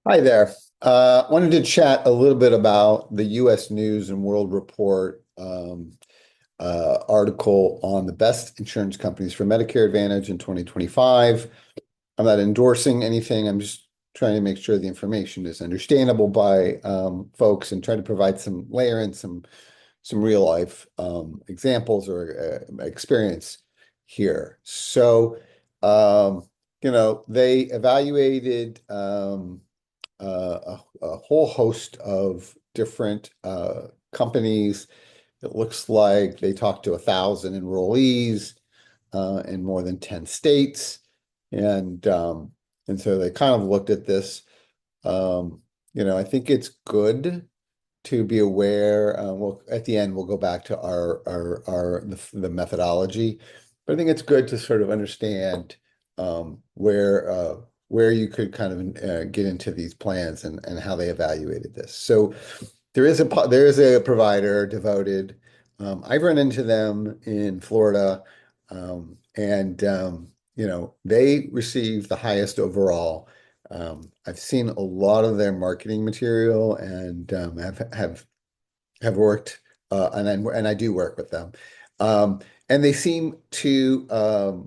Hi there. Wanted to chat a little bit about the U.S. News and World Report article on the best insurance companies for Medicare Advantage in 2025. I'm not endorsing anything. I'm just trying to make sure the information is understandable by folks and try to provide some layer and some real life examples or experience here. They evaluated. A whole host of different companies. It looks like they talked to 1,000 enrollees in more than 10 states. And and so they kind of looked at this. I think it's good to be aware. Well, at the end, we'll go back to the methodology, but I think it's good to sort of understand where you could kind of get into these plans and how they evaluated this. So there is a provider devoted. I've run into them in Florida, and they receive the highest overall. I've seen a lot of their marketing material and have worked and I do work with them. And they seem to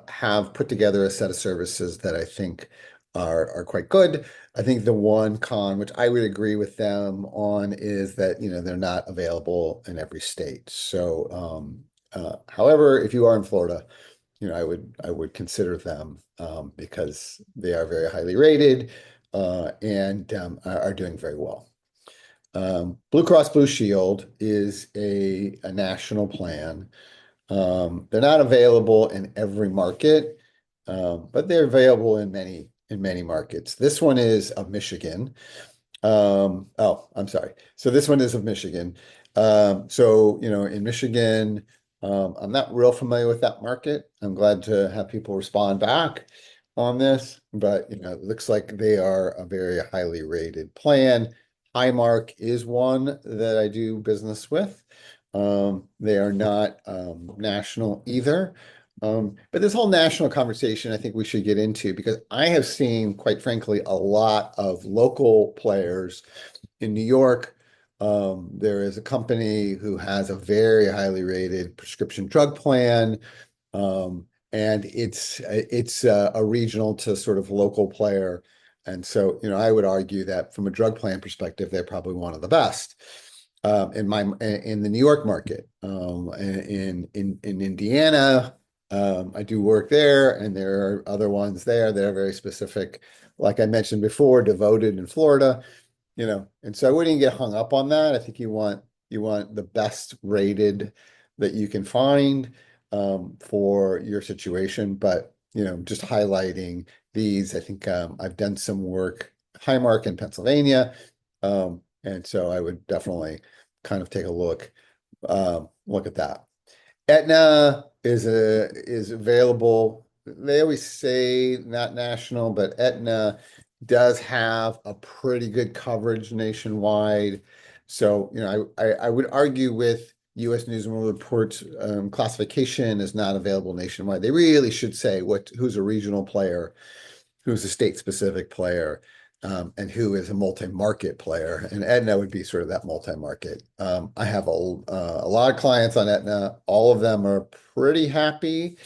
have put together a set of services that I think are quite good. I think the one con, which I would agree with them on, is that they're not available in every state. However, if you are in Florida, I would consider them because they are very highly rated and are doing very well. Blue Cross Blue Shield is a national plan. They're not available in every market, but they're available in many markets. This one is of Michigan. Oh, I'm sorry. So this one is of Michigan. In Michigan, I'm not real familiar with that market. I'm glad to have people respond back on this, but it looks like they are a very highly rated plan. Highmark is one that I do business with. They are not national either. But this whole national conversation, I think we should get into because I have seen, quite frankly, a lot of local players in New York. There is a company who has a very highly rated prescription drug plan, and it's a regional to sort of local player. And so, I would argue that from a drug plan perspective, they're probably one of the best in the New York market. In Indiana, I do work there, and there are other ones there that are very specific. Like I mentioned before, devoted in Florida, and so I wouldn't get hung up on that. I think you want the best rated that you can find for your situation. But just highlighting these, I think I've done some work, Highmark in Pennsylvania, and so I would definitely kind of take a look at that. Aetna is available. They always say not national, but Aetna does have a pretty good coverage nationwide. So, I would argue with U.S. News and World Report's classification is not available nationwide. They really should say who's a regional player, who's a state-specific player, and who is a multi-market player. And Aetna would be sort of that multi-market. I have a lot of clients on Aetna. All of them are pretty happy.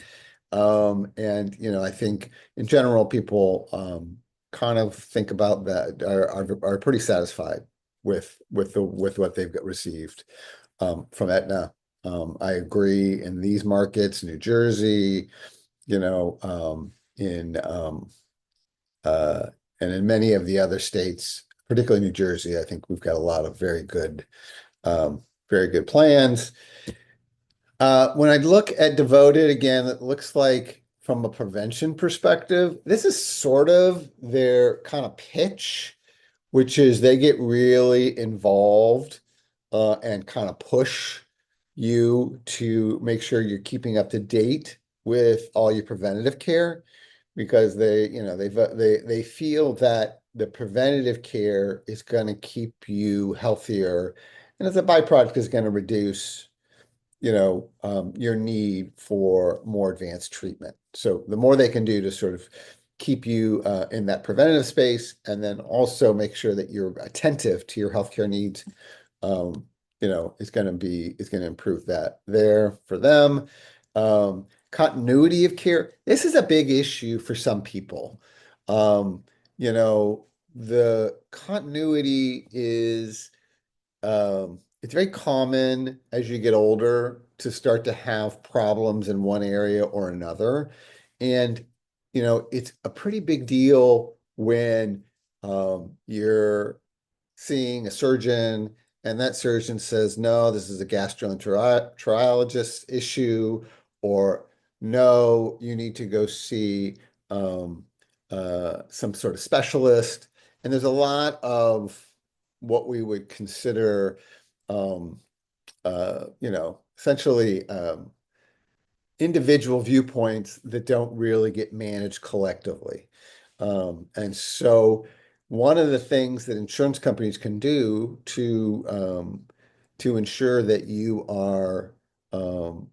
And I think in general, people kind of think about that are pretty satisfied with what they've got received from Aetna. I agree in these markets, New Jersey, in uh, and in many of the other states, particularly New Jersey, I think we've got a lot of very good plans. When I look at Devoted again, it looks like from a prevention perspective, this is sort of their kind of pitch, which is they get really involved and kind of push you to make sure you're keeping up to date with all your preventative care because they feel that the preventative care is going to keep you healthier, and as a byproduct is going to reduce your need for more advanced treatment. So the more they can do to sort of keep you in that preventative space, and then also make sure that you're attentive to your healthcare needs. Um, is going to improve that there for them. Continuity of care. This is a big issue for some people. Um, the continuity is it's very common as you get older to start to have problems in one area or another. And, it's a pretty big deal when you're seeing a surgeon and that surgeon says, no, this is a gastroenterologist issue, or no, you need to go see um, some sort of specialist. And there's a lot of what we would consider, um, essentially individual viewpoints that don't really get managed collectively. And so one of the things that insurance companies can do to ensure that um,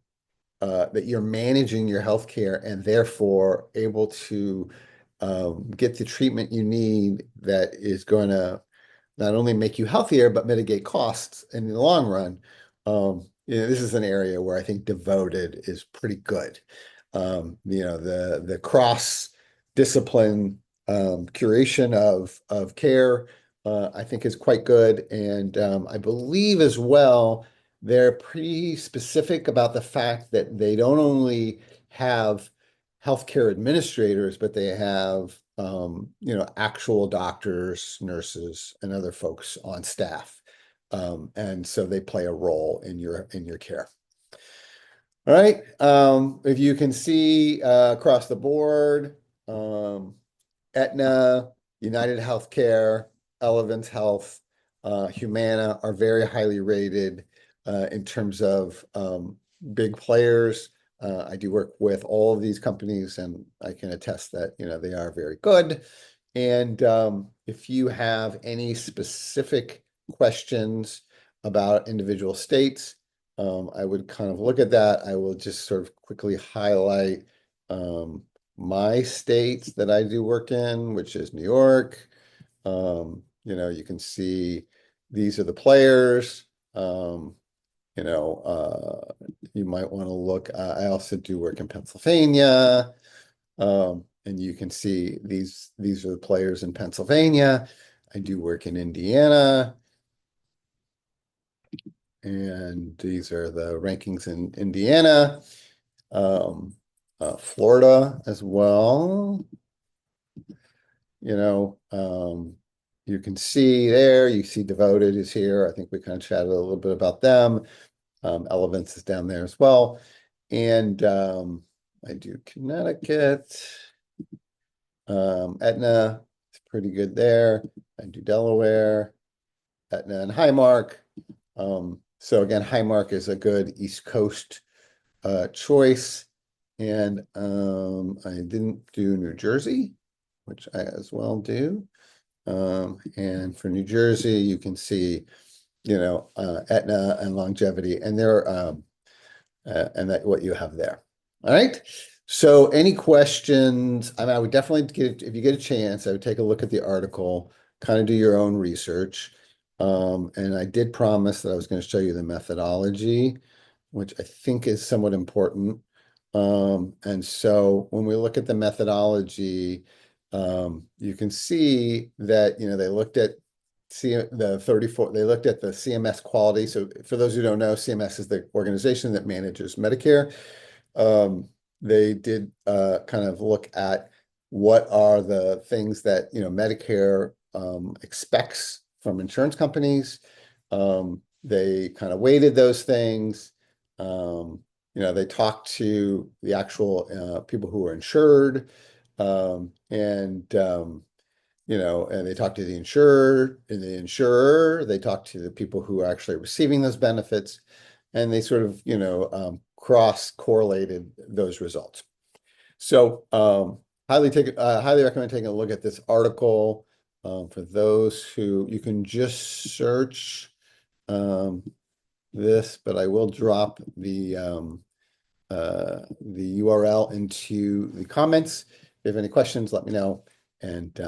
that you're managing your healthcare and therefore able to get the treatment you need that is going to not only make you healthier, but mitigate costs in the long run. This is an area where I think Devoted is pretty good. The cross discipline curation of care, I think is quite good. And I believe as well, they're pretty specific about the fact that they don't only have healthcare administrators, but they have actual doctors, nurses, and other folks on staff. And so they play a role in your care. All right. If you can see across the board, Aetna, United Healthcare, Elevance Health, Humana are very highly rated in terms of big players. I do work with all of these companies, and I can attest that they are very good. And if you have any specific questions about individual states, I would kind of look at that. I will just sort of quickly highlight my states that I do work in, which is New York. You can see these are the players. You might want to look. I also do work in Pennsylvania. And you can see these are the players in Pennsylvania. I do work in Indiana. And these are the rankings in Indiana. Florida as well. You can see there, you see Devoted is here. I think we kind of chatted a little bit about them. Elevance is down there as well. And I do Connecticut. Aetna is pretty good there. I do Delaware, Aetna and Highmark. So again, Highmark is a good East Coast choice. And I didn't do New Jersey, which I as well do. And for New Jersey, you can see, Aetna and Longevity, and they're and that what you have there. All right. So any questions? I would definitely if you get a chance, I would take a look at the article, kind of do your own research. And I did promise that I was going to show you the methodology, which I think is somewhat important. And so when we look at the methodology, you can see that, they looked at they looked at the CMS quality. So for those who don't know, CMS is the organization that manages Medicare. They did kind of look at what are the things that, Medicare expects from insurance companies. They kind of weighted those things. They talked to the actual people who are insured, and they talk to the insurer, they talk to the people who are actually receiving those benefits, and they sort of, cross-correlated those results. So highly recommend taking a look at this article. For those who, you can just search this, but I will drop the URL into the comments. you have any questions, let me know. And